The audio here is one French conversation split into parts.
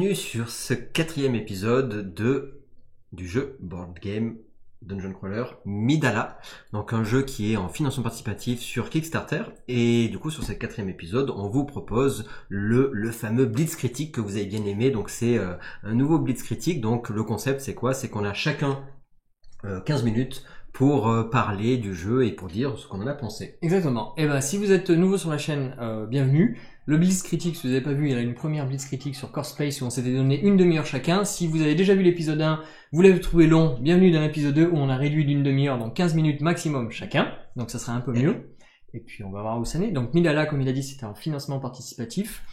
bienvenue sur ce 4e épisode du jeu board game Dungeon Crawler Midala, donc un jeu qui est en financement participatif sur Kickstarter. Et du coup sur ce 4e épisode on vous propose le fameux Blitz critique que vous avez bien aimé. Donc c'est un nouveau Blitz critique. Donc le concept c'est quoi? C'est qu'on a chacun 15 minutes pour parler du jeu et pour dire ce qu'on en a pensé. Exactement. Et ben si vous êtes nouveau sur la chaîne, bienvenue. Le Blitz critique, si vous n'avez pas vu, il y a une première Blitz critique sur Core Space où on s'était donné une demi-heure chacun. Si vous avez déjà vu l'épisode 1, vous l'avez trouvé long, bienvenue dans l'épisode 2 où on a réduit d'une demi-heure, donc 15 minutes maximum chacun. Donc ça sera un peu mieux. Et puis on va voir où ça n'est. Donc Midala, comme il a dit, c'est un financement participatif.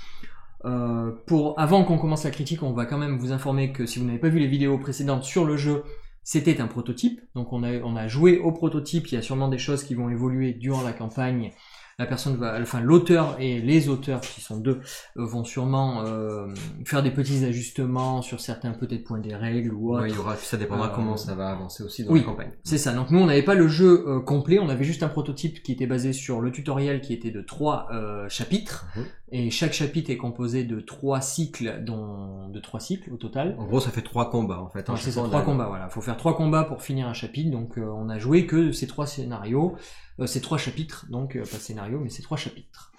Avant qu'on commence la critique, on va quand même vous informer que si vous n'avez pas vu les vidéos précédentes sur le jeu, c'était un prototype. Donc on a joué au prototype. Il y a sûrement des choses qui vont évoluer durant la campagne. L'auteur et les auteurs, qui sont deux, vont sûrement faire des petits ajustements sur certains peut-être points des règles ou autre. Ouais, ça dépendra comment ça va avancer aussi dans la campagne. C'est ça. Donc nous on n'avait pas le jeu complet, on avait juste un prototype qui était basé sur le tutoriel qui était de 3 chapitres. Et chaque chapitre est composé de 3 cycles, de 3 cycles au total. En gros, ça fait 3 combats, en fait. Ouais, c'est ça, 3 combats, voilà. Faut faire 3 combats pour finir un chapitre, donc on a joué que ces 3 scénarios, ces 3 chapitres, donc pas scénario, mais ces 3 chapitres.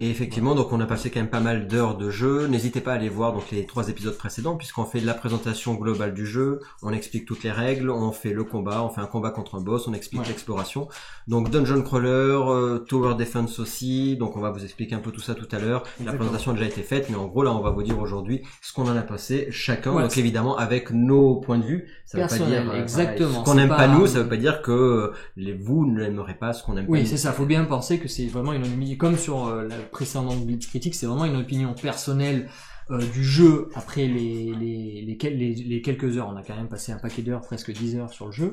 Et effectivement, donc on a passé quand même pas mal d'heures de jeu. N'hésitez pas à aller voir donc les 3 épisodes précédents, puisqu'on fait la présentation globale du jeu, on explique toutes les règles, on fait le combat, on fait un combat contre un boss, on explique l'exploration. Donc Dungeon Crawler, Tower Defense aussi, donc on va vous expliquer un peu tout ça tout à l'heure. La présentation a déjà été faite, mais en gros là on va vous dire aujourd'hui ce qu'on en a passé chacun, donc évidemment avec nos points de vue. Ça veut pas dire exactement. Ce qu'on n'aime pas nous, ça veut pas dire que vous n'aimerez pas ce qu'on aime pas. Oui, c'est ça, faut bien penser que c'est vraiment une opinion, comme sur la précédente Blitz critique, c'est vraiment une opinion personnelle du jeu après les quelques heures. On a quand même passé un paquet d'heures, presque 10 heures sur le jeu,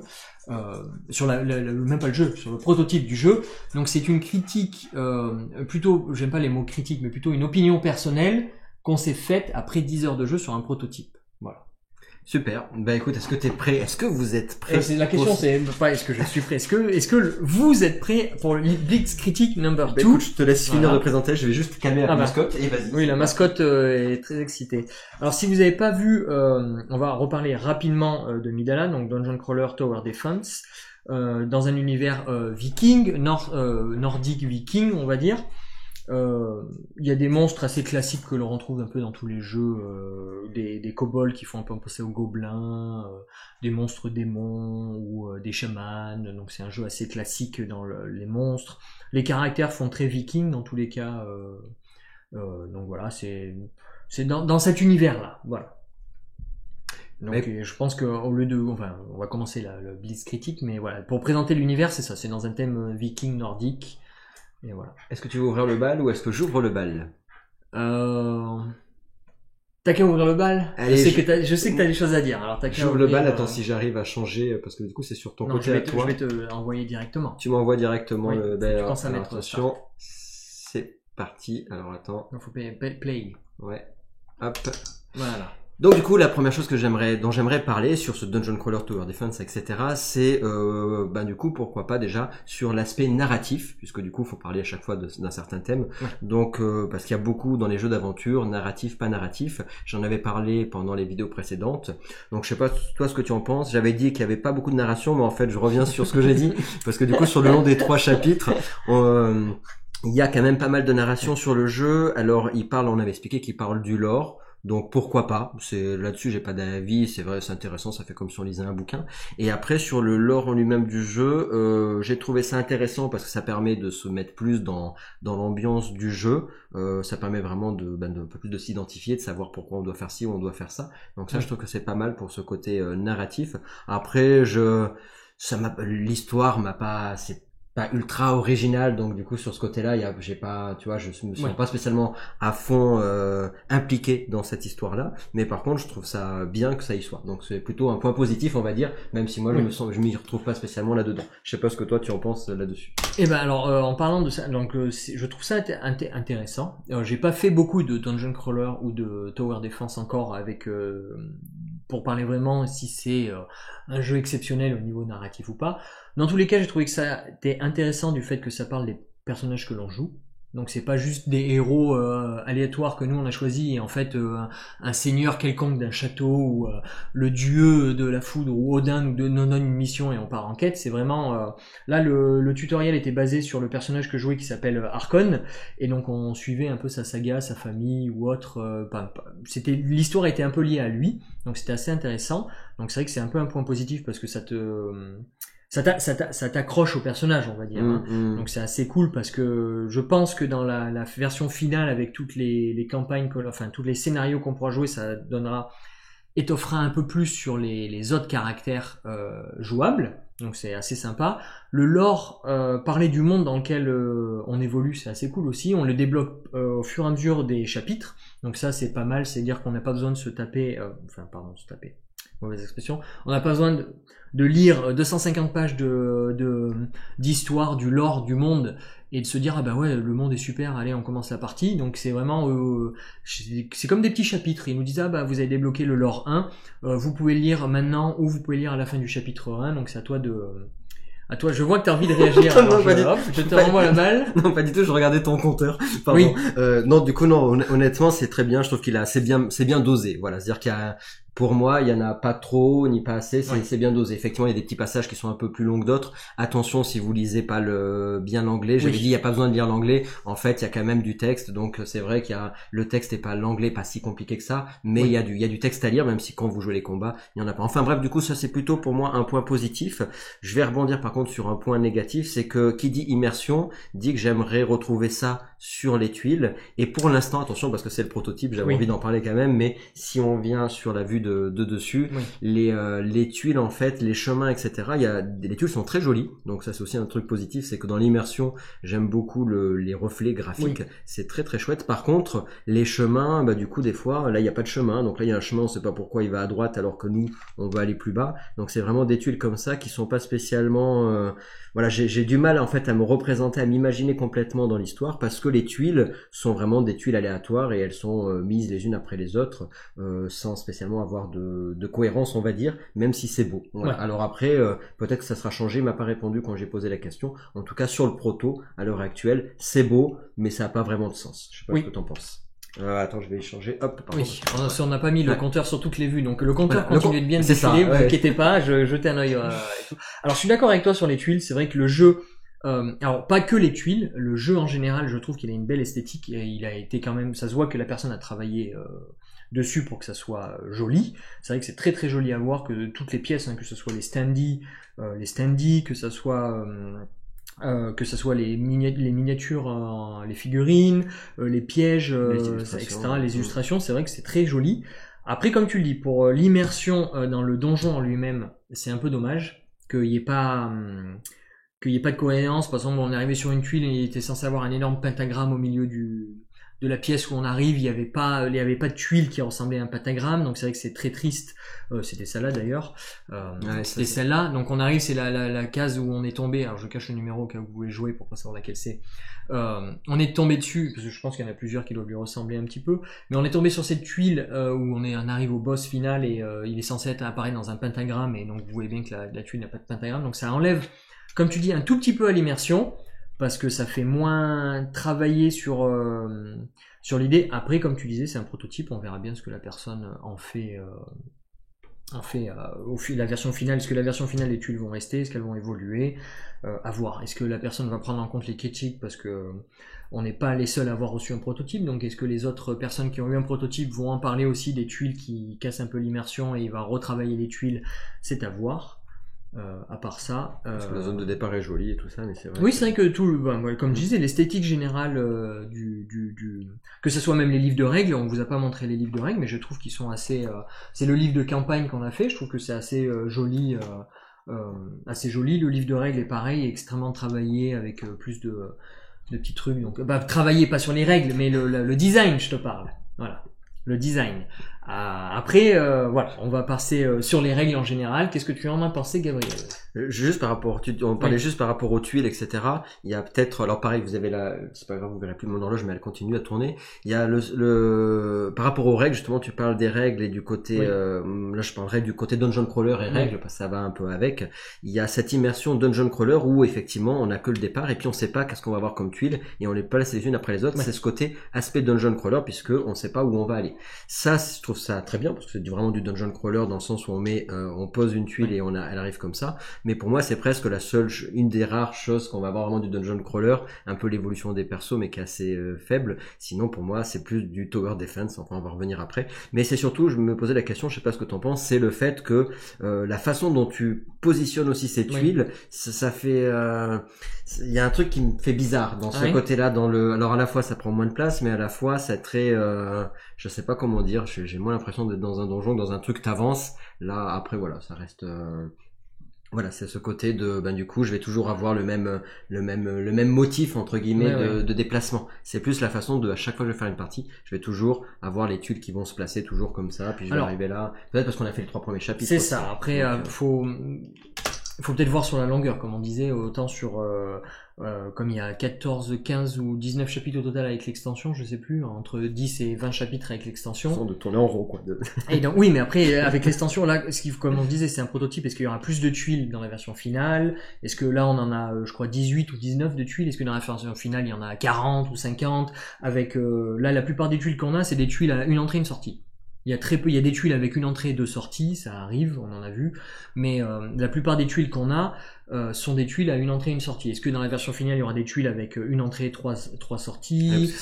sur même pas le jeu, sur le prototype du jeu. Donc c'est une critique, plutôt, j'aime pas les mots critique, mais plutôt une opinion personnelle qu'on s'est faite après 10 heures de jeu sur un prototype. Voilà. Super. Bah écoute, est-ce que t'es prêt? Est-ce que vous êtes prêt? La question c'est pas est-ce que je suis prêt. Est-ce que vous êtes prêt pour le Blitz critique number 2? Écoute, je te laisse finir de présenter. Je vais juste calmer la mascotte et vas-y. Oui, la mascotte est très excitée. Alors si vous n'avez pas vu, on va reparler rapidement de Midala, donc Dungeon Crawler Tower Defense, dans un univers viking, nordique viking, on va dire. Il y a des monstres assez classiques que l'on retrouve un peu dans tous les jeux, des kobolds qui font un peu penser aux gobelins, des monstres démons ou des chamans. Donc c'est un jeu assez classique dans les monstres. Les caractères font très viking dans tous les cas. Donc voilà, c'est dans cet univers-là. Voilà. Donc je pense que au lieu de, on va commencer le Blitz critique, mais voilà, pour présenter l'univers, c'est ça, c'est dans un thème viking nordique. Et voilà. Est-ce que tu veux ouvrir le bal ou est-ce que j'ouvre le bal? T'as qu'à ouvrir le bal. Allez, je sais que t'as des choses à dire. Alors t'as qu'à j'ouvre le bal. Attends, si j'arrive à changer, parce que du coup c'est sur ton côté à toi. Je vais te envoyer directement. Tu m'envoies directement le bal. Attention, c'est parti. Alors attends. Il faut play. Ouais. Hop. Voilà. Donc du coup la première chose dont j'aimerais parler sur ce Dungeon Crawler Tower Defense, etc. c'est du coup pourquoi pas déjà sur l'aspect narratif, puisque du coup faut parler à chaque fois d'un certain thème. Donc parce qu'il y a beaucoup dans les jeux d'aventure, narratif, pas narratif. J'en avais parlé pendant les vidéos précédentes. Donc je sais pas toi ce que tu en penses. J'avais dit qu'il y avait pas beaucoup de narration, mais en fait je reviens sur ce que j'ai dit parce que du coup sur le long des 3 chapitres il y a quand même pas mal de narration sur le jeu. Alors on avait expliqué qu'il parle du lore. Donc pourquoi pas, c'est là-dessus j'ai pas d'avis, c'est vrai, c'est intéressant, ça fait comme si on lisait un bouquin. Et après sur le lore en lui-même du jeu, j'ai trouvé ça intéressant parce que ça permet de se mettre plus dans l'ambiance du jeu, ça permet vraiment un peu plus de s'identifier, de savoir pourquoi on doit faire ci ou on doit faire ça. Donc ça je trouve que c'est pas mal pour ce côté narratif. Après l'histoire m'a pas, c'est pas ultra original, donc du coup sur ce côté-là j'ai pas, tu vois, je me sens pas spécialement à fond impliqué dans cette histoire-là, mais par contre je trouve ça bien que ça y soit, donc c'est plutôt un point positif on va dire, même si moi je m'y retrouve pas spécialement là-dedans. Je sais pas ce que toi tu en penses là-dessus. Et ben alors en parlant de ça, donc je trouve ça intéressant. J'ai pas fait beaucoup de Dungeon Crawler ou de Tower Defense encore avec pour parler vraiment si c'est un jeu exceptionnel au niveau narratif ou pas. Dans tous les cas, j'ai trouvé que ça était intéressant du fait que ça parle des personnages que l'on joue. Donc c'est pas juste des héros aléatoires que nous on a choisis et en fait un seigneur quelconque d'un château ou le dieu de la foudre ou Odin nous donne une mission et on part en quête. C'est vraiment là le tutoriel était basé sur le personnage que je jouais qui s'appelle Harkon et donc on suivait un peu sa saga, sa famille ou autre. C'était l'histoire était un peu liée à lui, donc c'était assez intéressant. Donc c'est vrai que c'est un peu un point positif parce que ça t'accroche au personnage, on va dire. Donc c'est assez cool parce que je pense que dans la version finale avec toutes les campagnes, enfin tous les scénarios qu'on pourra jouer, ça étoffera un peu plus sur les autres caractères jouables. Donc c'est assez sympa. Le lore, parler du monde dans lequel on évolue, c'est assez cool aussi. On le débloque au fur et à mesure des chapitres. Donc ça c'est pas mal, c'est dire qu'on n'a pas besoin de se taper, mauvaise expression. On n'a pas besoin de lire 250 pages d'histoire, du lore du monde et de se dire ah bah ouais le monde est super, allez on commence la partie. Donc c'est vraiment c'est comme des petits chapitres. Ils nous disent ah bah vous avez débloqué le lore 1, vous pouvez le lire maintenant ou vous pouvez lire à la fin du chapitre 1. Donc c'est à toi je vois que tu as envie de réagir. Alors je te renvoie la balle. Non, pas du tout, je regardais ton compteur. Pardon. Oui. Non, du coup, non, honnêtement, c'est très bien. Je trouve c'est bien dosé. Voilà. C'est-à-dire pour moi, il y en a pas trop, ni pas assez, c'est bien dosé. Effectivement, il y a des petits passages qui sont un peu plus longs que d'autres. Attention si vous lisez pas bien l'anglais. J'avais dit, il y a pas besoin de lire l'anglais. En fait, il y a quand même du texte. Donc, c'est vrai le texte est pas l'anglais, pas si compliqué que ça. Mais il y a du texte à lire, même si quand vous jouez les combats, il y en a pas. Enfin, bref, du coup, ça, c'est plutôt pour moi un point positif. Je vais rebondir par contre sur un point négatif. C'est que, qui dit immersion, dit que j'aimerais retrouver ça sur les tuiles. Et pour l'instant, attention, parce que c'est le prototype, j'avais envie d'en parler quand même, mais si on vient sur la vue de dessus, les tuiles, en fait, les chemins, etc., les tuiles sont très jolies. Donc ça, c'est aussi un truc positif, c'est que dans l'immersion, j'aime beaucoup les reflets graphiques. C'est très très chouette. Par contre, les chemins, du coup, des fois, là, il n'y a pas de chemin. Donc là, il y a un chemin, on sait pas pourquoi il va à droite alors que nous, on va aller plus bas. Donc c'est vraiment des tuiles comme ça qui sont pas spécialement, voilà, j'ai du mal en fait à me représenter, à m'imaginer complètement dans l'histoire parce que les tuiles sont vraiment des tuiles aléatoires et elles sont mises les unes après les autres sans spécialement avoir de cohérence, on va dire, même si c'est beau. Voilà. Alors après, peut-être que ça sera changé, il m'a pas répondu quand j'ai posé la question. En tout cas, sur le proto, à l'heure actuelle, c'est beau, mais ça n'a pas vraiment de sens. Je sais pas ce que t'en penses. Attends, je vais y changer. Hop, pardon. On n'a pas mis le compteur sur toutes les vues, donc le compteur continue de bien défiler, vous inquiétez pas, jetez un œil et tout. Alors je suis d'accord avec toi sur les tuiles, c'est vrai que le jeu, alors pas que les tuiles, le jeu en général, je trouve qu'il a une belle esthétique, et il a été quand même, ça se voit que la personne a travaillé dessus pour que ça soit joli. C'est vrai que c'est très très joli à voir, que toutes les pièces, que ce soit les standees, que ça soit les miniatures, les figurines, les pièges, etc., les illustrations, c'est vrai que c'est très joli. Après, comme tu le dis, pour l'immersion dans le donjon en lui-même, c'est un peu dommage qu'il y ait pas de cohérence. Par exemple, on est arrivé sur une tuile et il était censé avoir un énorme pentagramme au milieu de la pièce où on arrive, il y avait pas de tuile qui ressemblait à un pentagramme, donc c'est vrai que c'est très triste. C'était celle-là d'ailleurs. C'était celle-là. Donc on arrive, c'est la case où on est tombé. Alors je cache le numéro au cas où vous voulez jouer pour pas savoir laquelle c'est. On est tombé dessus parce que je pense qu'il y en a plusieurs qui doivent lui ressembler un petit peu. Mais on est tombé sur cette tuile où on arrive au boss final et il est censé apparaître dans un pentagramme et donc vous voyez bien que la tuile n'a pas de pentagramme. Donc ça enlève, comme tu dis, un tout petit peu à l'immersion, parce que ça fait moins travailler sur l'idée. Après, comme tu disais, c'est un prototype, on verra bien ce que la personne en fait la version finale. Est-ce que la version finale des tuiles vont rester, est-ce qu'elles vont évoluer, à voir. Est-ce que la personne va prendre en compte les critiques, parce que on n'est pas les seuls à avoir reçu un prototype, donc est-ce que les autres personnes qui ont eu un prototype vont en parler aussi des tuiles qui cassent un peu l'immersion et il va retravailler les tuiles, c'est à voir. À part ça, parce que la zone de départ est jolie et tout ça, mais c'est vrai. Oui, c'est vrai que comme je disais, l'esthétique générale que ce soit même les livres de règles, on vous a pas montré les livres de règles, mais je trouve qu'ils sont assez. C'est le livre de campagne qu'on a fait. Je trouve que c'est assez joli, assez joli. Le livre de règles est pareil, extrêmement travaillé avec plus de petits trucs. Donc, travailler pas sur les règles, mais le design, je te parle. Voilà. Le design. Après, voilà, on va passer sur les règles en général. Qu'est-ce que tu en as pensé, Gabriel? Juste par rapport, on parlait juste par rapport aux tuiles, etc. Il y a peut-être, alors pareil, vous avez c'est pas grave, vous verrez plus mon horloge, mais elle continue à tourner. Il y a par rapport aux règles, justement, tu parles des règles et du côté, là je parlerai du côté dungeon crawler et règles, parce que ça va un peu avec. Il y a cette immersion dungeon crawler où effectivement on a que le départ et puis on sait pas qu'est-ce qu'on va avoir comme tuiles et on les place les unes après les autres. C'est ce côté aspect dungeon crawler puisque on sait pas où on va aller. Ça, je trouve ça très bien parce que c'est vraiment du dungeon crawler dans le sens où on pose une tuile et elle arrive comme ça. Mais pour moi, c'est presque une des rares choses qu'on va avoir vraiment du dungeon crawler, un peu l'évolution des persos, mais qui est assez faible. Sinon, pour moi, c'est plus du tower defense. Enfin, on va revenir après. Mais c'est surtout, je me posais la question, je sais pas ce que t'en penses, c'est le fait que la façon dont tu positionnes aussi ces tuiles, ça fait, il y a un truc qui me fait bizarre dans ce côté-là. Alors à la fois, ça prend moins de place, mais à la fois, c'est très, je sais pas comment dire. J'ai moins l'impression d'être dans un donjon, dans un truc t'avances. Là, après, voilà, ça reste. Voilà, c'est ce côté de, du coup, je vais toujours avoir le même motif, entre guillemets, de déplacement. C'est plus la façon de, à chaque fois que je vais faire une partie, je vais toujours avoir les tuiles qui vont se placer toujours comme ça, puis je vais arriver là. Peut-être parce qu'on a fait les 3 premiers chapitres. C'est ça. Après, faut peut-être voir sur la longueur, comme on disait, autant sur, comme il y a 14, 15 ou 19 chapitres au total avec l'extension, je sais plus, entre 10 et 20 chapitres avec l'extension. Façon de tourner en rond, quoi. Et donc, oui, mais après, avec l'extension, là, comme on disait, c'est un prototype. Est-ce qu'il y aura plus de tuiles dans la version finale? Est-ce que là, on en a, je crois, 18 ou 19 de tuiles? Est-ce que dans la version finale, il y en a 40 ou 50? Avec, là, la plupart des tuiles qu'on a, c'est des tuiles à une entrée, une sortie. Il y a très peu, il y a des tuiles avec une entrée et 2 sorties, ça arrive, on en a vu, mais la plupart des tuiles qu'on a sont des tuiles à une entrée et une sortie. Est-ce que dans la version finale, il y aura des tuiles avec une entrée et 3 sorties?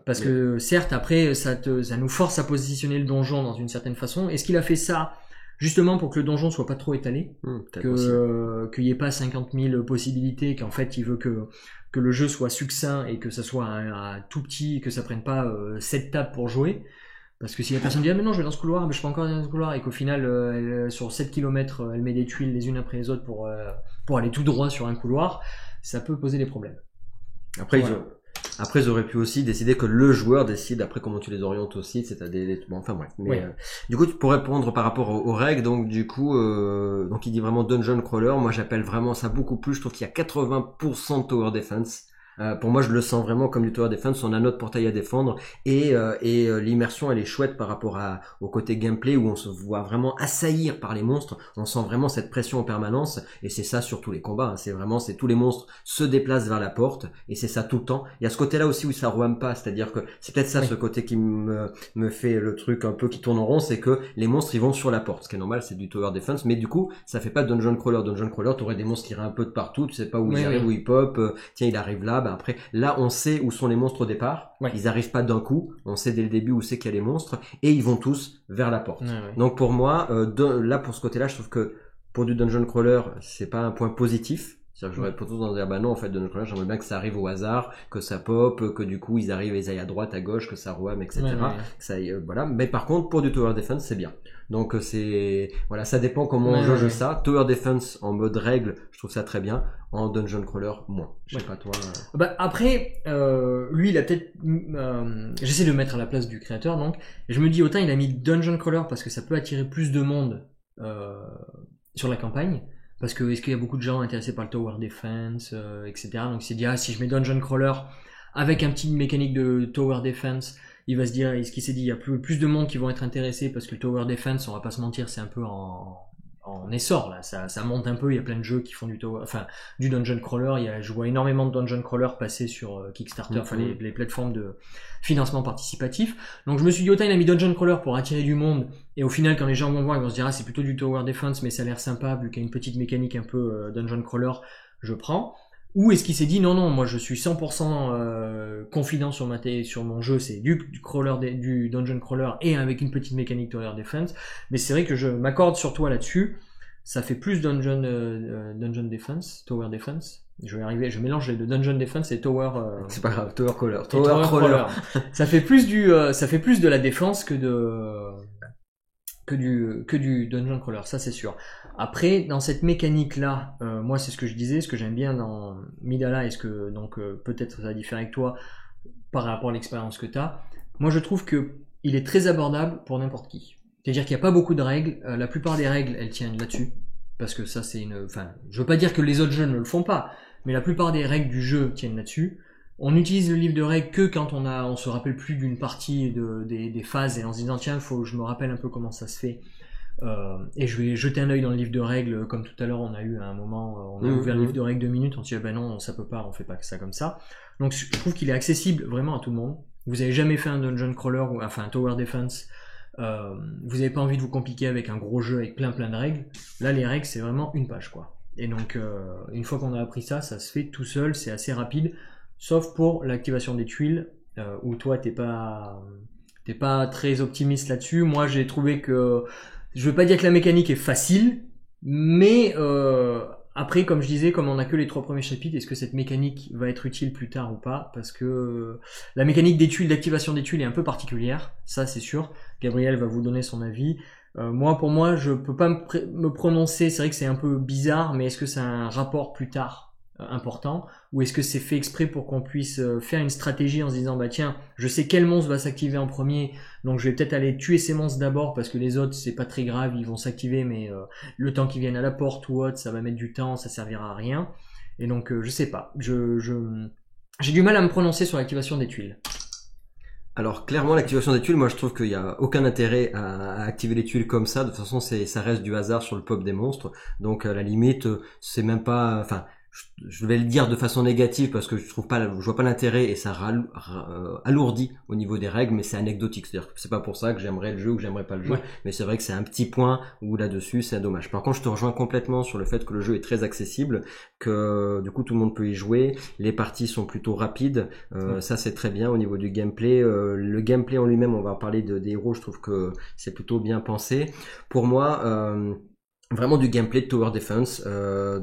Parce que certes, après, ça nous force à positionner le donjon dans une certaine façon. Est-ce qu'il a fait ça justement pour que le donjon soit pas trop étalé, qu'il n'y ait pas 50 000 possibilités, qu'en fait, il veut que le jeu soit succinct et que ça soit un tout petit, que ça prenne pas 7 tables pour jouer? Parce que si la personne dit, ah mais non, je vais dans ce couloir, mais je peux encore aller dans ce couloir, et qu'au final, sur 7 km, elle met des tuiles les unes après les autres pour aller tout droit sur un couloir, ça peut poser des problèmes. Après, ils auraient pu aussi décider que le joueur décide après comment tu les orientes aussi, c'est-à-dire bon, enfin bref. Mais du coup, pour répondre par rapport aux règles, donc du coup, donc il dit vraiment dungeon crawler. Moi, j'appelle vraiment ça beaucoup plus. Je trouve qu'il y a 80% de tower defense. Pour moi, je le sens vraiment comme du tower defense. On a notre portail à défendre et l'immersion, elle est chouette par rapport au côté gameplay où on se voit vraiment assaillir par les monstres. On sent vraiment cette pression en permanence et c'est ça sur tous les combats. Hein. C'est tous les monstres se déplacent vers la porte et c'est ça tout le temps. Il y a ce côté-là aussi où ça rouame pas, c'est-à-dire que c'est peut-être ça ce côté qui me fait le truc un peu qui tourne en rond, c'est que les monstres ils vont sur la porte. Ce qui est normal, c'est du tower defense, mais du coup, ça fait pas dungeon crawler. Dungeon crawler, t'aurais des monstres qui iraient un peu de partout. Tu sais pas où ils arrivent, où ils pop. Tiens, il arrive là. Après, là, on sait où sont les monstres au départ. Ils arrivent pas d'un coup. On sait dès le début où c'est qu'il y a les monstres et ils vont tous vers la porte. Donc pour moi, là pour ce côté-là, je trouve que pour du dungeon crawler, c'est pas un point positif. C'est-à-dire que j'aurais plutôt tendance à dire, non, en fait, dungeon crawler, j'aimerais bien que ça arrive au hasard, que ça pop, que du coup, ils arrivent, ils aillent à droite, à gauche, que ça rouame, etc. Que ça aille, voilà. Mais par contre, pour du tower defense, c'est bien. Donc voilà, ça dépend comment on jauge ça. Tower defense en mode règle, je trouve ça très bien. En dungeon crawler, moins. Je sais pas toi. Après, lui, il a peut-être. J'essaie de me mettre à la place du créateur, donc. Et je me dis autant il a mis dungeon crawler parce que ça peut attirer plus de monde sur la campagne. Parce que est-ce qu'il y a beaucoup de gens intéressés par le tower defense, etc. Donc il s'est dit si je mets dungeon crawler avec un petit mécanique de tower defense, il va se dire, ce qu'il s'est dit, il y a plus de monde qui vont être intéressés parce que le tower defense, on va pas se mentir, c'est un peu en essor là, ça monte un peu, il y a plein de jeux qui font du dungeon crawler, je vois énormément de dungeon crawler passer sur Kickstarter, les plateformes de financement participatif. Donc je me suis dit autant il a mis dungeon crawler pour attirer du monde et au final quand les gens vont voir, ils vont se dire c'est plutôt du tower defense mais ça a l'air sympa vu qu'il y a une petite mécanique un peu dungeon crawler, je prends. Ou est-ce qu'il s'est dit non, moi je suis 100% confident sur mon jeu, c'est du crawler, du dungeon crawler et avec une petite mécanique tower defense. Mais c'est vrai que je m'accorde sur toi là-dessus. Ça fait plus dungeon defense, tower defense. Je vais arriver, je mélange les deux, dungeon defense et tower. C'est pas grave, tower crawler. Tower crawler. Ça fait plus de la défense que du dungeon crawler, ça c'est sûr. Après, dans cette mécanique-là, moi c'est ce que je disais, ce que j'aime bien dans Midala, et ce que donc peut-être ça diffère avec toi par rapport à l'expérience que tu as. Moi je trouve que il est très abordable pour n'importe qui. C'est-à-dire qu'il n'y a pas beaucoup de règles. La plupart des règles, elles tiennent là-dessus. Parce que ça, c'est une... Enfin, je veux pas dire que les autres jeux ne le font pas, mais la plupart des règles du jeu tiennent là-dessus. On utilise le livre de règles que quand on se rappelle plus d'une partie des phases et en se disant tiens, faut que je me rappelle un peu comment ça se fait. Et je vais jeter un œil dans le livre de règles, comme tout à l'heure on a eu à un moment, on a ouvert le livre de règles 2 minutes, on se dit ah ben non, ça peut pas, on fait pas ça comme ça. Donc je trouve qu'il est accessible vraiment à tout le monde. Vous avez jamais fait un dungeon crawler ou enfin un tower defense, vous avez pas envie de vous compliquer avec un gros jeu avec plein de règles. Là les règles c'est vraiment une page quoi. Et donc une fois qu'on a appris ça, ça se fait tout seul, c'est assez rapide, sauf pour l'activation des tuiles où toi t'es pas très optimiste là-dessus. Moi j'ai trouvé que je veux pas dire que la mécanique est facile, mais après, comme je disais, comme on a que les 3 premiers chapitres, est-ce que cette mécanique va être utile plus tard ou pas? Parce que la mécanique des tuiles, d'activation des tuiles est un peu particulière, ça c'est sûr. Gabriel va vous donner son avis. Pour moi, je peux pas me prononcer, c'est vrai que c'est un peu bizarre, mais est-ce que ça a un rapport plus tard important, ou est-ce que c'est fait exprès pour qu'on puisse faire une stratégie en se disant bah tiens, je sais quel monstre va s'activer en premier, donc je vais peut-être aller tuer ces monstres d'abord parce que les autres c'est pas très grave, ils vont s'activer, mais le temps qu'ils viennent à la porte ou autre, ça va mettre du temps, ça servira à rien. Et donc je sais pas, j'ai du mal à me prononcer sur l'activation des tuiles. Alors clairement l'activation des tuiles, moi je trouve qu'il n'y a aucun intérêt à activer les tuiles comme ça. De toute façon ça reste du hasard sur le pop des monstres. Donc à la limite c'est même pas, enfin je vais le dire de façon négative parce que je vois pas l'intérêt et ça alourdit au niveau des règles, mais c'est anecdotique. C'est-à-dire que c'est pas pour ça que j'aimerais le jeu ou que j'aimerais pas le jeu, ouais. Mais c'est vrai que c'est un petit point où là-dessus c'est dommage. Par contre, je te rejoins complètement sur le fait que le jeu est très accessible, que du coup tout le monde peut y jouer. Les parties sont plutôt rapides, ça c'est très bien au niveau du gameplay. Le gameplay en lui-même, on va parler des héros, je trouve que c'est plutôt bien pensé. Pour moi, vraiment du gameplay de Tower Defense,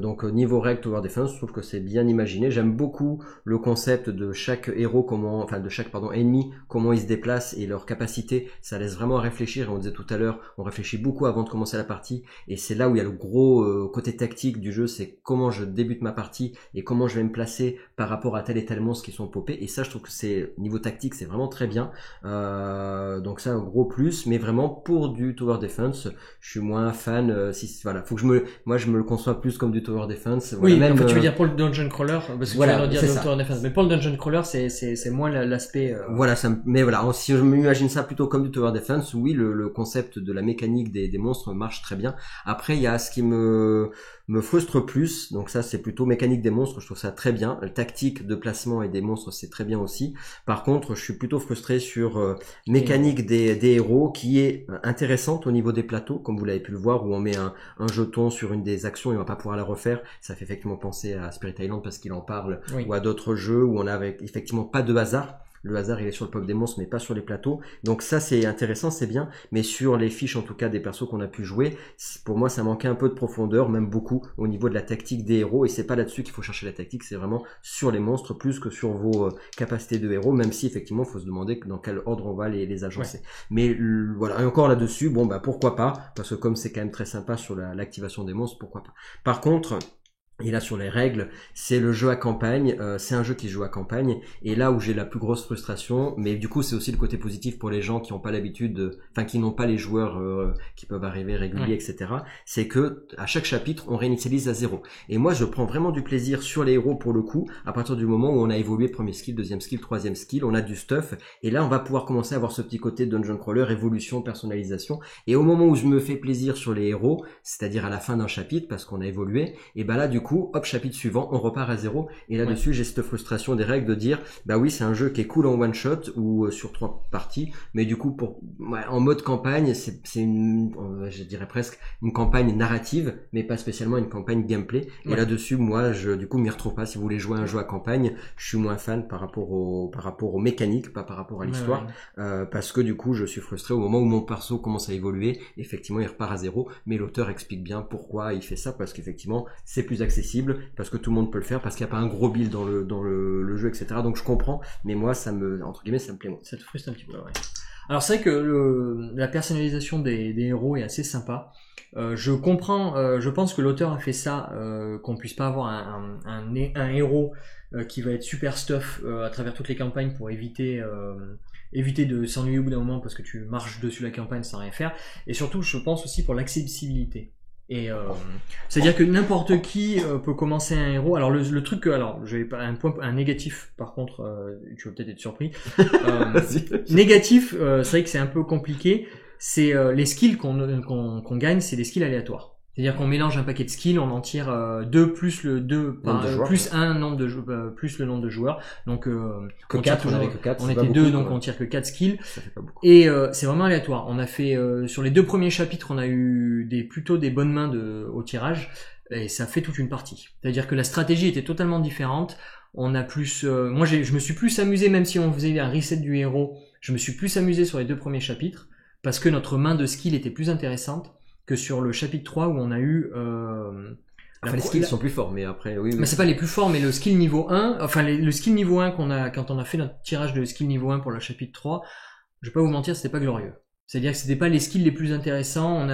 donc niveau règle Tower Defense, je trouve que c'est bien imaginé. J'aime beaucoup le concept de chaque héros, de chaque ennemi, comment il se déplace et leur capacité. Ça laisse vraiment à réfléchir. Et on disait tout à l'heure, on réfléchit beaucoup avant de commencer la partie, et c'est là où il y a le gros côté tactique du jeu, c'est comment je débute ma partie et comment je vais me placer par rapport à tel et tel monstre qui sont popés. Et ça, je trouve que c'est niveau tactique, c'est vraiment très bien. Donc ça, un gros plus. Mais vraiment pour du Tower Defense, je suis moins fan. Voilà, faut que je me le conçois plus comme du Tower Defense. Voilà, oui, même, en fait, tu veux dire pour le Dungeon Crawler, parce que voilà, tu vas dire Tower Defense. Mais pour le Dungeon Crawler, c'est moins l'aspect. Voilà, mais voilà, si je m'imagine ça plutôt comme du Tower Defense, oui, le concept de la mécanique des monstres marche très bien. Après, il y a ce qui me frustre plus, donc ça c'est plutôt mécanique des monstres, je trouve ça très bien. Le tactique de placement et des monstres c'est très bien aussi. Par contre, je suis plutôt frustré sur mécanique des héros qui est intéressante au niveau des plateaux, comme vous l'avez pu le voir, où on met un jeton sur une des actions et on va pas pouvoir la refaire. Ça fait effectivement penser à Spirit Island parce qu'il en parle, oui. Ou à d'autres jeux où on a effectivement pas de hasard. Le hasard il est sur le pop des monstres mais pas sur les plateaux, donc ça c'est intéressant, c'est bien, mais sur les fiches en tout cas des persos qu'on a pu jouer, pour moi ça manquait un peu de profondeur, même beaucoup au niveau de la tactique des héros, et c'est pas là-dessus qu'il faut chercher la tactique, c'est vraiment sur les monstres plus que sur vos capacités de héros, même si effectivement il faut se demander dans quel ordre on va les agencer. Ouais. Mais voilà, et encore là-dessus, bon bah pourquoi pas, parce que comme c'est quand même très sympa sur l'activation des monstres, pourquoi pas. Par contre, et là sur les règles, c'est le jeu à campagne, c'est un jeu qui se joue à campagne, et là où j'ai la plus grosse frustration, mais du coup c'est aussi le côté positif pour les gens qui n'ont pas l'habitude, qui n'ont pas les joueurs qui peuvent arriver réguliers, ouais. Etc. C'est que à chaque chapitre on réinitialise à 0. Et moi je prends vraiment du plaisir sur les héros pour le coup, à partir du moment où on a évolué premier skill, deuxième skill, troisième skill, on a du stuff, et là on va pouvoir commencer à avoir ce petit côté dungeon crawler, évolution, personnalisation, et au moment où je me fais plaisir sur les héros, c'est-à-dire à la fin d'un chapitre parce qu'on a évolué, et ben là du coup, hop, chapitre suivant, on repart à 0. Et là-dessus, ouais. J'ai cette frustration des règles de dire, bah oui, c'est un jeu qui est cool en one shot ou sur 3 parties, mais du coup, en mode campagne, c'est je dirais presque une campagne narrative, mais pas spécialement une campagne gameplay. Ouais. Et là-dessus, moi, du coup, m'y retrouve pas. Si vous voulez jouer un jeu à campagne, je suis moins fan par rapport aux mécaniques, pas par rapport à l'histoire, ouais. Parce que du coup, je suis frustré au moment où mon perso commence à évoluer. Effectivement, il repart à 0, mais l'auteur explique bien pourquoi il fait ça, parce qu'effectivement, c'est plus accessible, parce que tout le monde peut le faire, parce qu'il n'y a pas un gros build dans le jeu, etc. Donc je comprends, mais moi ça me plaît moins. Ça te frustre un petit peu, ouais. Alors c'est vrai que la personnalisation des héros est assez sympa. Je comprends, je pense que l'auteur a fait ça, qu'on puisse pas avoir un héros qui va être super stuff à travers toutes les campagnes pour éviter éviter de s'ennuyer au bout d'un moment parce que tu marches dessus la campagne sans rien faire. Et surtout, je pense aussi pour l'accessibilité. Et c'est-à-dire que n'importe qui peut commencer un héros. Alors le truc, alors je vais pas un négatif. Par contre, tu vas peut-être être surpris. Négatif, c'est vrai que c'est un peu compliqué. C'est les skills qu'on gagne, c'est des skills aléatoires. C'est-à-dire qu'on mélange un paquet de skills, on en tire 2 plus le 2 plus un nombre de plus le nombre de joueurs. Donc que 4, on avait que 4, on était 2 donc on tire que 4 skills. Ça fait pas beaucoup. Et c'est vraiment aléatoire. On a fait sur les 2 premiers chapitres, on a eu plutôt des bonnes mains au tirage et ça fait toute une partie. C'est-à-dire que la stratégie était totalement différente. On a plus moi je me suis plus amusé, même si on faisait un reset du héros, je me suis plus amusé sur les 2 premiers chapitres parce que notre main de skill était plus intéressante que sur le chapitre 3 où on a eu les skills sont plus forts, mais après oui. Mais c'est pas les plus forts, mais le skill niveau 1, enfin le skill niveau 1 qu'on a quand on a fait notre tirage de skill niveau 1 pour le chapitre 3, je vais pas vous mentir, c'était pas glorieux. C'est-à-dire que c'était pas les skills les plus intéressants.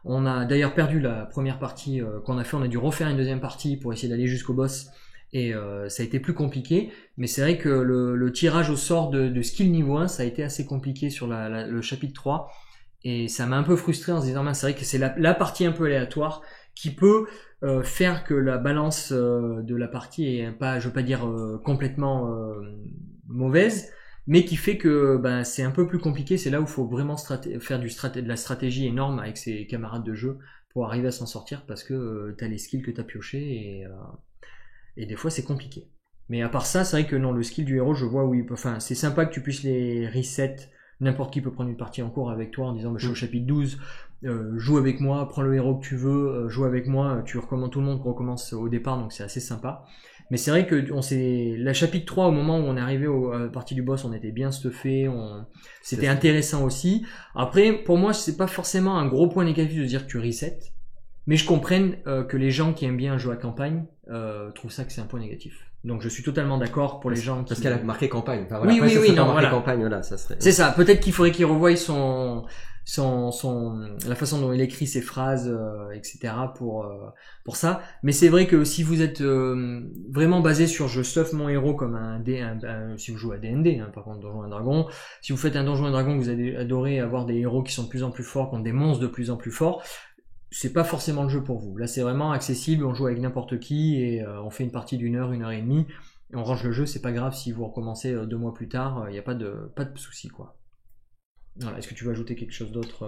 On a d'ailleurs perdu la première partie qu'on a fait, on a dû refaire une deuxième partie pour essayer d'aller jusqu'au boss et ça a été plus compliqué, mais c'est vrai que le tirage au sort de skill niveau 1, ça a été assez compliqué sur le chapitre 3. Et ça m'a un peu frustré en se disant, c'est vrai que c'est la partie un peu aléatoire qui peut faire que la balance de la partie est pas, je veux pas dire complètement mauvaise, mais qui fait que c'est un peu plus compliqué. C'est là où il faut vraiment faire de la stratégie énorme avec ses camarades de jeu pour arriver à s'en sortir parce que t'as les skills que t'as pioché et des fois c'est compliqué. Mais à part ça, c'est vrai que non, le skill du héros, je vois enfin c'est sympa que tu puisses les reset. N'importe qui peut prendre une partie en cours avec toi en disant je suis au chapitre 12, joue avec moi, prends le héros que tu veux, joue avec moi, tout le monde recommence au départ, donc c'est assez sympa. Mais c'est vrai que la chapitre 3, au moment où on est arrivé à la partie du boss, on était bien stuffé, c'était intéressant aussi. Après, pour moi, c'est pas forcément un gros point négatif de dire que tu resets, mais je comprenne que les gens qui aiment bien un jeu à campagne trouvent ça que c'est un point négatif. Donc je suis totalement d'accord pour les gens qui... Parce qu'elle a marqué campagne. Enfin, voilà. Oui, non, voilà. Campagne, voilà, ça serait... C'est ça. Peut-être qu'il faudrait qu'il revoie la façon dont il écrit ses phrases, etc. pour ça. Mais c'est vrai que si vous êtes vraiment basé sur je stuff mon héros comme si vous jouez à D&D, par contre Donjons et Dragons, si vous faites un Donjons et Dragons, vous adorez avoir des héros qui sont de plus en plus forts, contre des monstres de plus en plus forts, c'est pas forcément le jeu pour vous. Là, c'est vraiment accessible, on joue avec n'importe qui et on fait une partie d'1 heure, 1 heure et demie et on range le jeu, c'est pas grave si vous recommencez 2 mois plus tard, il y a pas de souci quoi. Voilà, est-ce que tu veux ajouter quelque chose d'autre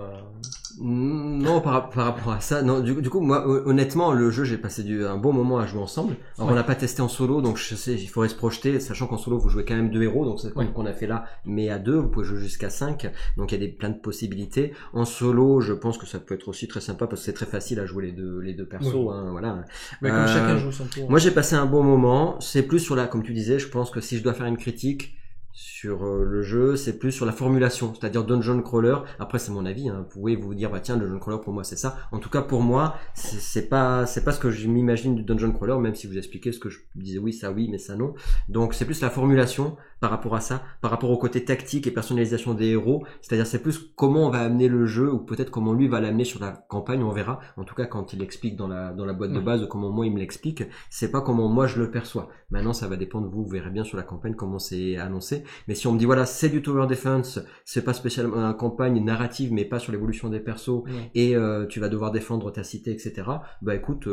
Non, par rapport à ça, non. Du coup, moi, honnêtement, le jeu, j'ai passé un bon moment à jouer ensemble. Alors, on l'a pas testé en solo, donc je sais, il faudrait se projeter, sachant qu'en solo, vous jouez quand même 2 héros, donc c'est qu'on a fait là, mais à 2, vous pouvez jouer jusqu'à 5, donc il y a plein de possibilités. En solo, je pense que ça peut être aussi très sympa parce que c'est très facile à jouer les deux persos, voilà. Mais comme chacun joue son tour. Moi, j'ai passé un bon moment. C'est plus sur comme tu disais, je pense que si je dois faire une critique sur le jeu, c'est plus sur la formulation, c'est-à-dire dungeon crawler. Après, c'est mon avis, vous pouvez vous dire tiens, dungeon crawler pour moi c'est ça. En tout cas pour moi, c'est pas ce que je m'imagine du dungeon crawler, même si vous expliquez ce que je disais oui mais ça non. Donc c'est plus la formulation par rapport à ça, par rapport au côté tactique et personnalisation des héros, c'est-à-dire c'est plus comment on va amener le jeu ou peut-être comment lui va l'amener sur la campagne, on verra. En tout cas quand il l'explique dans la boîte de base, comment moi il me l'explique, c'est pas comment moi je le perçois. Maintenant ça va dépendre, vous verrez bien sur la campagne comment c'est annoncé. Mais si on me dit c'est du tower defense, c'est pas spécialement une campagne narrative mais pas sur l'évolution des persos et tu vas devoir défendre ta cité, etc. Écoute,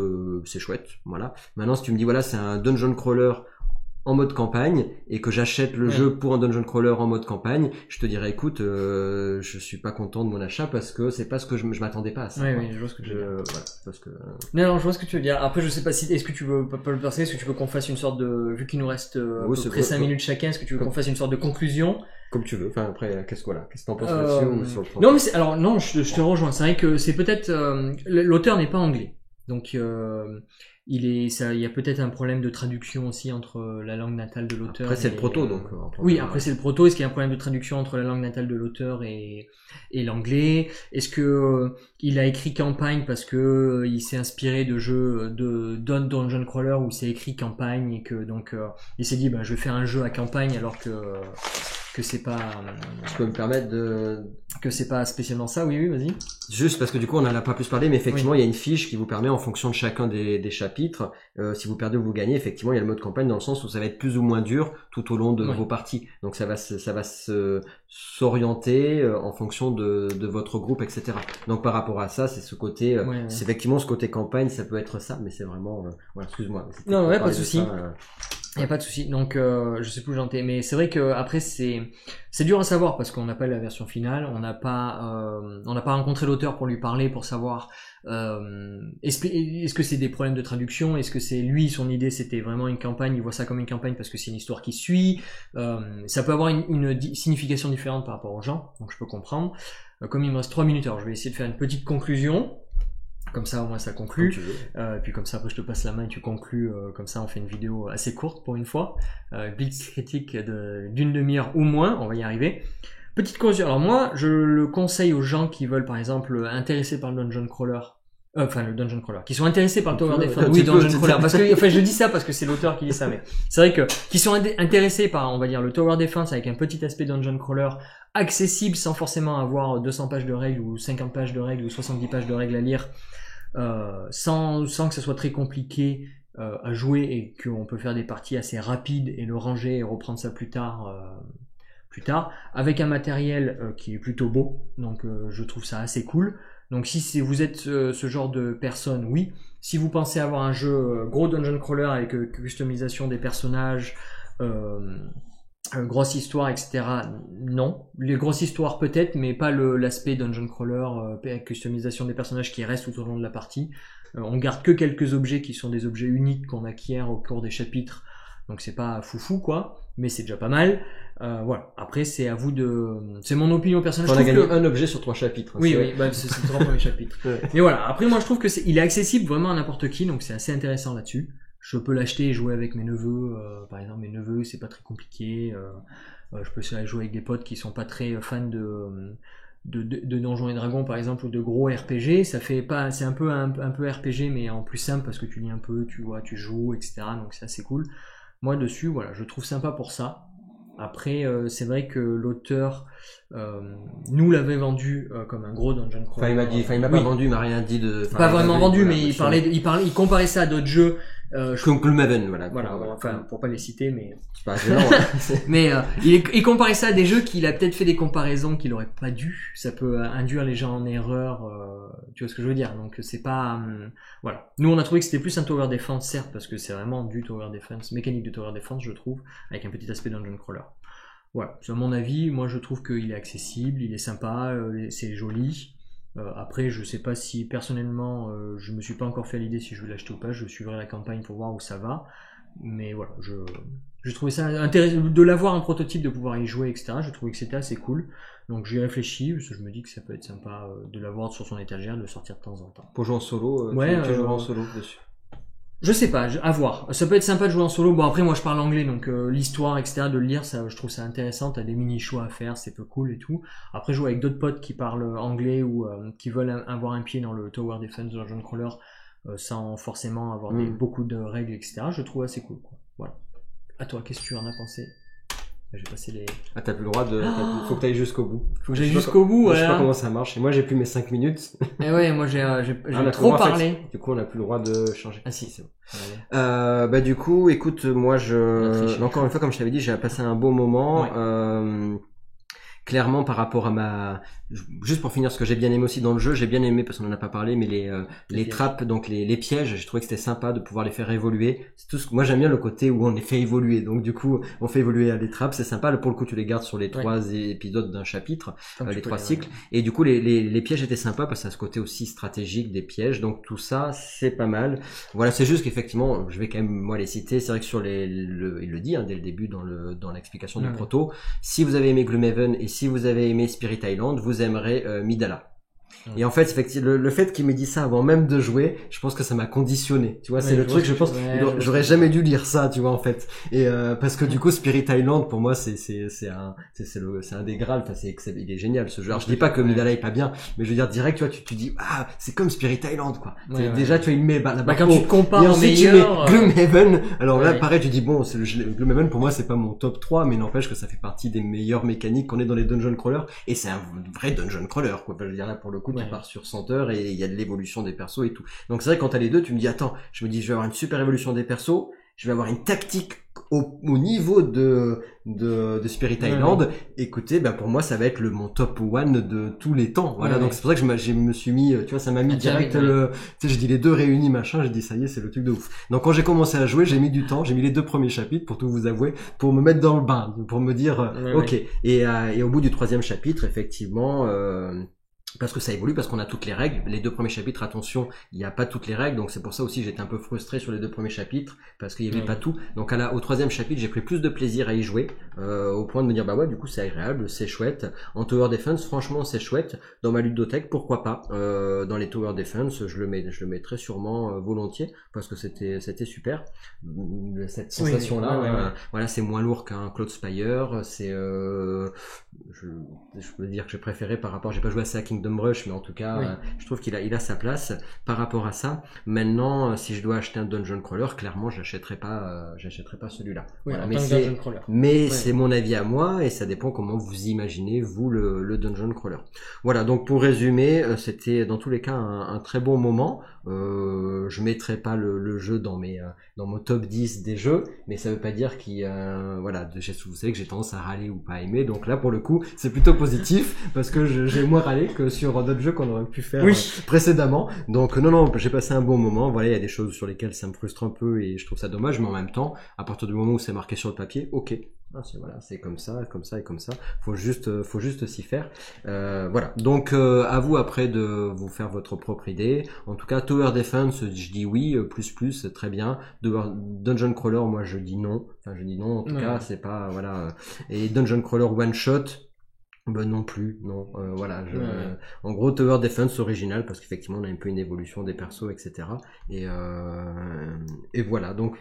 c'est chouette, voilà. Maintenant si tu me dis c'est un dungeon crawler en mode campagne et que j'achète le jeu pour un dungeon crawler en mode campagne, je te dirais écoute, je suis pas content de mon achat parce que c'est pas ce que je m'attendais pas à ça. Oui, je vois ce que tu veux dire. Voilà, parce que... Non, je vois ce que tu veux dire. Après, je sais pas si, est-ce que tu veux pas le percer, est-ce que tu veux qu'on fasse une sorte de, vu qu'il nous reste à peu près 5 minutes chacun, est-ce que tu veux qu'on fasse une sorte de conclusion? Comme tu veux. Enfin, après, qu'est-ce que t'en penses là-dessus ou sur le Non, mais non, je te rejoins. C'est vrai que c'est peut-être, l'auteur n'est pas anglais. Donc, il y a peut-être un problème de traduction aussi entre la langue natale de l'auteur. Après, c'est le proto, donc. Oui, après c'est le proto. Est-ce qu'il y a un problème de traduction entre la langue natale de l'auteur et l'anglais? Est-ce que il a écrit campagne parce que il s'est inspiré de jeux de Dungeon Crawler où c'est écrit campagne et que donc il s'est dit je vais faire un jeu à campagne alors que que c'est pas Je peux me permettre de... que c'est pas spécialement ça. Oui, vas-y. Juste parce que du coup on n'en a pas plus parlé, mais effectivement il y a une fiche qui vous permet en fonction de chacun des chapitres, si vous perdez ou vous gagnez, effectivement il y a le mode campagne dans le sens où ça va être plus ou moins dur tout au long de vos parties. Donc ça va s'orienter en fonction de votre groupe, etc. Donc par rapport à ça, c'est ce côté, c'est effectivement ce côté campagne, ça peut être ça, mais c'est vraiment, voilà, excuse-moi. Non, pas de souci. Il n'y a pas de souci. Donc, je sais plus où j'en étais, mais c'est vrai que après c'est dur à savoir parce qu'on n'a pas la version finale, on n'a pas rencontré l'auteur pour lui parler, pour savoir est-ce que c'est des problèmes de traduction, est-ce que c'est lui, son idée c'était vraiment une campagne, il voit ça comme une campagne parce que c'est une histoire qui suit. Ça peut avoir une signification différente par rapport aux gens, donc je peux comprendre. Comme il me reste 3 minutes, alors je vais essayer de faire une petite conclusion. Comme ça, au moins, ça conclut. Puis comme ça, après, je te passe la main et tu conclus. Comme ça, on fait une vidéo assez courte pour une fois. Blitz critique d'une demi-heure ou moins. On va y arriver. Petite conclusion. Alors moi, je le conseille aux gens qui veulent, par exemple, intéressés par le Dungeon Crawler. Le Dungeon Crawler. Qui sont intéressés par le Tower Defense. Oui, Dungeon Crawler. Parce que, enfin, je dis ça parce que c'est l'auteur qui dit ça, mais c'est vrai que, qui sont intéressés par, on va dire, le Tower Defense avec un petit aspect Dungeon Crawler accessible sans forcément avoir 200 pages de règles ou 50 pages de règles ou 70 pages de règles à lire. Sans que ça soit très compliqué à jouer et qu'on peut faire des parties assez rapides et le ranger et reprendre ça plus tard avec un matériel qui est plutôt beau, donc je trouve ça assez cool. Donc si vous êtes ce genre de personne, oui. Si vous pensez avoir un jeu gros dungeon crawler avec customisation des personnages, grosse histoire, etc. Non. Les grosses histoires peut-être, mais pas l'aspect dungeon crawler, customisation des personnages qui reste tout au long de la partie. On garde que quelques objets qui sont des objets uniques qu'on acquiert au cours des chapitres. Donc c'est pas foufou quoi, mais c'est déjà pas mal. Voilà. Après c'est à vous de... C'est mon opinion personnelle. On a gagné un objet sur 3 chapitres. Oui, c'est le 3 premiers chapitres. Ouais. Mais voilà. Après moi je trouve que il est accessible vraiment à n'importe qui, donc c'est assez intéressant là-dessus. Je peux l'acheter et jouer avec mes neveux. Par exemple, mes neveux, c'est pas très compliqué. Je peux jouer avec des potes qui sont pas très fans de Donjons et Dragons, par exemple, ou de gros RPG. Ça fait pas, c'est un peu RPG, mais en plus simple parce que tu lis un peu, tu vois, tu joues, etc. Donc c'est assez cool. Moi dessus, voilà, je trouve sympa pour ça. Après, c'est vrai que l'auteur nous l'avait vendu comme un gros dungeon crawler. Il m'a pas vendu, il m'a rien dit de. Pas vraiment vendu, mais il comparait ça à d'autres jeux. Comme Gloomhaven, voilà. Pour pas les citer, mais. C'est pas gênant, hein. Mais il comparait ça à des jeux qu'il a peut-être fait des comparaisons qu'il aurait pas dû. Ça peut induire les gens en erreur. Tu vois ce que je veux dire. Donc c'est pas. Voilà. Nous on a trouvé que c'était plus un tower defense, certes, parce que c'est vraiment du tower defense, mécanique de tower defense, je trouve, avec un petit aspect dungeon crawler. Voilà. C'est à mon avis. Moi je trouve qu'il est accessible, il est sympa, c'est joli. Après, je sais pas si personnellement, je me suis pas encore fait à l'idée si je vais l'acheter ou pas. Je suivrai la campagne pour voir où ça va. Mais voilà, je trouvais ça intéressant de l'avoir en prototype, de pouvoir y jouer, etc. Je trouvais que c'était assez cool. Donc j'y réfléchis parce que je me dis que ça peut être sympa de l'avoir sur son étagère, de le sortir de temps en temps. Pour jouer en solo, tu joueras en solo dessus. Je sais pas, à voir. Ça peut être sympa de jouer en solo. Bon après moi je parle anglais donc l'histoire etc de le lire ça je trouve ça intéressant. T'as des mini choix à faire, c'est peu cool et tout. Après jouer avec d'autres potes qui parlent anglais ou qui veulent avoir un pied dans le Tower Defense Dungeon Crawler sans forcément avoir beaucoup de règles etc. Je trouve assez cool quoi. Voilà. À toi, qu'est-ce que tu en as pensé? J'ai passé les... Ah, t'as plus le droit de... Faut que t'ailles jusqu'au bout. Faut que j'aille jusqu'au bout, ouais. Je sais pas comment ça marche. Et moi, j'ai plus mes 5 minutes. Et ouais, moi, j'ai trop parlé. En fait, du coup, on n'a plus le droit de changer. Ah si, c'est bon. Bah, du coup, écoute, moi, encore une fois, comme je t'avais dit, j'ai passé un beau moment. Ouais. Clairement, par rapport à juste pour finir, ce que j'ai bien aimé aussi dans le jeu, j'ai bien aimé, parce qu'on en a pas parlé, mais les trappes, donc les pièges, j'ai trouvé que c'était sympa de pouvoir les faire évoluer. C'est tout moi j'aime bien le côté où on les fait évoluer. Donc du coup, on fait évoluer les trappes, c'est sympa. Pour le coup, tu les gardes sur les 3 épisodes d'un chapitre, les 3 cycles. Et du coup, les pièges étaient sympas parce que ça a ce côté aussi stratégique des pièges. Donc tout ça, c'est pas mal. Voilà, c'est juste qu'effectivement, je vais quand même moi les citer. C'est vrai que sur il le dit dès le début dans l'explication du proto. Si vous avez aimé Gloomhaven et si vous avez aimé Spirit Island, vous aimerez Midala. Et en fait, effectivement, le fait qu'il m'ait dit ça avant même de jouer, je pense que ça m'a conditionné. Tu vois, c'est le truc, je pense, j'aurais jamais dû lire ça, tu vois, en fait. Et parce que du coup, Spirit Island, pour moi, c'est un des Graal. Enfin, il est génial ce jeu. Alors, je dis pas que Midala est pas bien, mais je veux dire direct, tu vois, tu dis ah, c'est comme Spirit Island, quoi. Déjà, tu vois, il met là-bas. Quand tu te compares et ensuite, tu mets Gloomhaven. Alors là, Ouais. pareil, tu dis bon, Gloomhaven pour moi, c'est pas mon top 3, mais n'empêche que ça fait partie des meilleures mécaniques qu'on ait dans les dungeon crawlers. Et c'est un vrai dungeon crawler, quoi. Enfin, je veux dire là, pour le coup, tu pars sur 100 heures et il y a de l'évolution des persos et tout. Donc c'est vrai, quand t'as les deux, tu me dis attends, je vais avoir une super évolution des persos, je vais avoir une tactique au niveau de Spirit Island. Écoutez, pour moi ça va être mon top one de tous les temps. Voilà, donc c'est pour ça que je me suis mis, tu vois, ça m'a mis direct tu sais, je dis les deux réunis machin, j'ai dit ça y est, c'est le truc de ouf. Donc quand j'ai commencé à jouer, j'ai mis du temps, j'ai mis les 2 premiers chapitres pour tout vous avouer, pour me mettre dans le bain, pour me dire ok. Et au bout du 3e chapitre, effectivement, parce que ça évolue, parce qu'on a toutes les règles. Les 2 premiers chapitres, attention, il n'y a pas toutes les règles, donc c'est pour ça aussi que j'étais un peu frustré sur les 2 premiers chapitres, parce qu'il n'y avait pas tout. Donc au 3e chapitre, j'ai pris plus de plaisir à y jouer, au point de me dire bah ouais, du coup c'est agréable, c'est chouette. En Tower Defense, franchement c'est chouette. Dans ma ludothèque, pourquoi pas. Dans les Tower Defense, je le mettrais sûrement volontiers, parce que c'était super. Cette sensation-là, voilà, c'est moins lourd qu'un Cloud Spire, c'est je peux dire que j'ai préféré par rapport, j'ai pas joué assez à Kingdom Rush, mais en tout cas, je trouve qu'il a sa place par rapport à ça. Maintenant, si je dois acheter un dungeon crawler, clairement, j'achèterai pas celui-là. Voilà, mais c'est mon avis à moi et ça dépend comment vous imaginez vous le dungeon crawler. Voilà, donc pour résumer, c'était dans tous les cas un très bon moment. Je mettrai pas le jeu dans mon top 10 des jeux, mais ça veut pas dire voilà, vous savez que j'ai tendance à râler ou pas aimer, donc là pour le coup c'est plutôt positif parce que j'ai moins râlé que sur d'autres jeux qu'on aurait pu faire précédemment. Donc non, j'ai passé un bon moment. Voilà, il y a des choses sur lesquelles ça me frustre un peu et je trouve ça dommage, mais en même temps, à partir du moment où c'est marqué sur le papier, ok. C'est comme ça et comme ça. Faut juste s'y faire. Voilà. Donc à vous après de vous faire votre propre idée. En tout cas, Tower Defense, je dis oui, plus, très bien. Dungeon Crawler, moi je dis non. Enfin, je dis non. En tout cas, c'est pas voilà. Et Dungeon Crawler one shot. Non plus, non. Voilà. En gros, Tower Defense original parce qu'effectivement, on a un peu une évolution des persos, etc. Et voilà. Donc,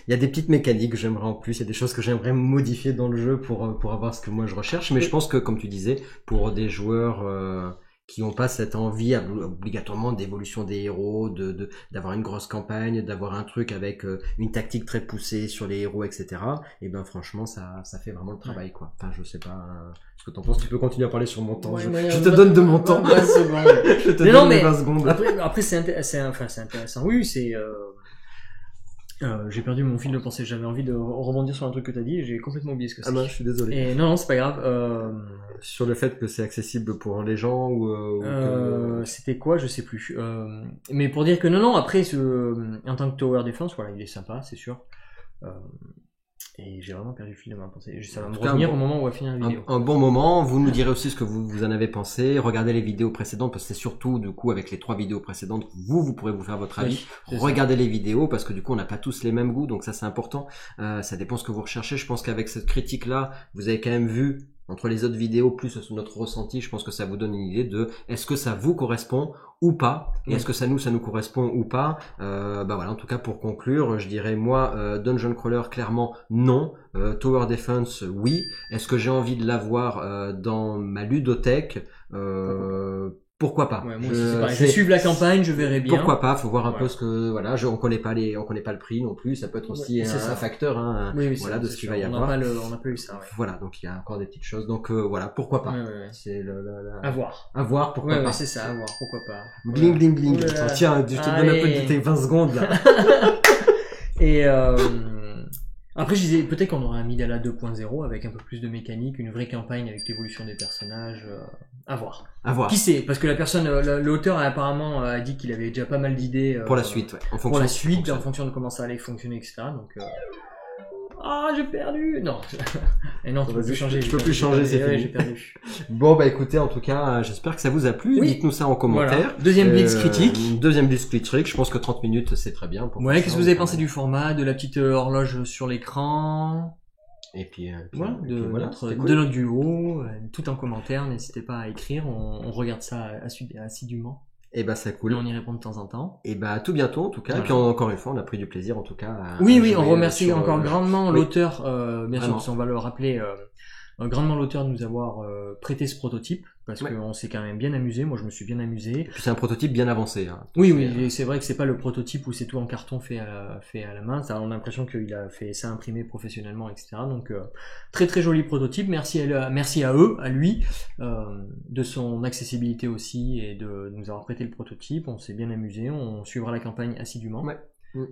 il y a des petites mécaniques que j'aimerais en plus. Il y a des choses que j'aimerais modifier dans le jeu pour avoir ce que moi je recherche. Mais je pense que, comme tu disais, pour des joueurs qui n'ont pas cette envie obligatoirement d'évolution des héros, d'avoir une grosse campagne, d'avoir un truc avec une tactique très poussée sur les héros, etc. Et ben franchement, ça fait vraiment le travail, quoi. Enfin, je sais pas ce que t'en penses. Tu peux continuer à parler sur mon temps. Je te donne de mon temps. Je te donne 20 secondes. Après c'est intéressant. Oui, c'est j'ai perdu mon fil de pensée. J'avais envie de rebondir sur un truc que t'as dit et j'ai complètement oublié ce que c'est. Ah ben, je suis désolé. Et non, c'est pas grave. Sur le fait que c'est accessible pour les gens ou c'était quoi, je sais plus. Mais pour dire que non, après en tant que Tower Defense, voilà, il est sympa, c'est sûr. Et j'ai vraiment perdu le fil de ma pensée. Ça va me revenir au moment où on va finir la vidéo. Un bon moment. Vous nous direz aussi ce que vous en avez pensé. Regardez les vidéos précédentes parce que c'est surtout du coup avec les 3 vidéos précédentes vous pourrez vous faire votre avis. Regardez les vidéos parce que du coup on n'a pas tous les mêmes goûts, donc ça c'est important. Ça dépend ce que vous recherchez. Je pense qu'avec cette critique là, vous avez quand même vu entre les autres vidéos plus notre ressenti, je pense que ça vous donne une idée de est-ce que ça vous correspond ou pas, et est-ce que ça nous correspond ou pas. Voilà, en tout cas pour conclure, je dirais moi Dungeon Crawler clairement non, Tower Defense oui. Est-ce que j'ai envie de l'avoir dans ma ludothèque? Pourquoi pas? Ouais, moi aussi, c'est pareil. Je vais suivre la campagne, je verrai bien. Pourquoi pas? Faut voir un peu ce que voilà. On connaît pas le prix non plus. Ça peut être aussi un facteur, hein. Voilà, de ce qu'il va y avoir. On n'a pas eu ça. Ouais. Voilà, donc il y a encore des petites choses. Donc voilà, pourquoi pas? C'est à voir. À voir, pourquoi pas? C'est ça, à voir, pourquoi pas. Bling bling bling. Tiens, je te donne un peu de tes 20 secondes là. Et après, je disais peut-être qu'on aura un Midala 2.0 avec un peu plus de mécanique, une vraie campagne avec l'évolution des personnages. À voir. À voir. Qui sait? Parce que la personne, l'auteur a apparemment dit qu'il avait déjà pas mal d'idées pour la suite, ouais. En fonction de comment ça allait fonctionner, etc. Donc j'ai perdu. Non. Et non, tu peux plus changer. Je peux plus changer, c'est fini. J'ai perdu. Bon, écoutez, en tout cas, j'espère que ça vous a plu. Oui. Dites-nous ça en commentaire. Voilà. Deuxième Blitz critique. Deuxième Blitz critique. Je pense que 30 minutes, c'est très bien. Qu'est-ce que vous avez pensé du format, de la petite horloge sur l'écran? Et puis voilà, de cool. notre duo, tout en commentaire, n'hésitez pas à écrire, on regarde ça assidûment. Et bah c'est cool. Et on y répond de temps en temps. Et bah à tout bientôt en tout cas. Voilà. Et puis encore une fois, on a pris du plaisir en tout cas. Oui, on remercie encore grandement l'auteur. Bien Vraiment. sûr, on va le rappeler. Grandement l'auteur de nous avoir prêté ce prototype parce qu'on s'est quand même bien amusé. Moi, je me suis bien amusé. Et puis c'est un prototype bien avancé. Hein. Oui, c'est vrai que c'est pas le prototype où c'est tout en carton fait à la main. Ça, on a l'impression qu'il a fait ça imprimé professionnellement, etc. Donc très très joli prototype. Merci à eux, à lui, de son accessibilité aussi et de nous avoir prêté le prototype. On s'est bien amusé. On suivra la campagne assidûment. Ouais.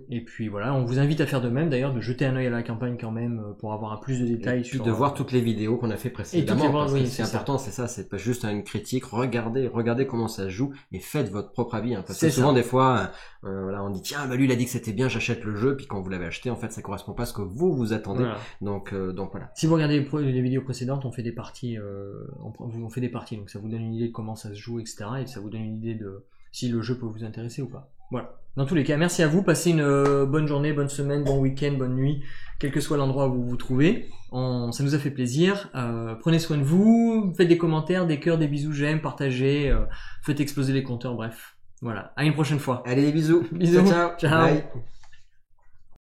Et puis voilà, on vous invite à faire de même d'ailleurs, de jeter un œil à la campagne quand même pour avoir un plus de détails. Et puis de voir toutes les vidéos qu'on a fait précédemment. Parce que c'est important, c'est ça, c'est pas juste une critique. Regardez comment ça se joue et faites votre propre avis. Hein, parce que souvent des fois, voilà, on dit tiens, bah lui il a dit que c'était bien, j'achète le jeu, puis quand vous l'avez acheté, en fait, ça correspond pas à ce que vous attendez. Voilà. Donc voilà. Si vous regardez les vidéos précédentes, on fait des parties, on fait des parties, donc ça vous donne une idée de comment ça se joue, etc. Et ça vous donne une idée de si le jeu peut vous intéresser ou pas. Voilà. Dans tous les cas, merci à vous. Passez une bonne journée, bonne semaine, bon week-end, bonne nuit, quel que soit l'endroit où vous vous trouvez. Ça nous a fait plaisir. Prenez soin de vous. Faites des commentaires, des cœurs, des bisous, j'aime, partagez. Faites exploser les compteurs, bref. Voilà. À une prochaine fois. Allez, des bisous. Bisous. Ciao. Ciao. Bye.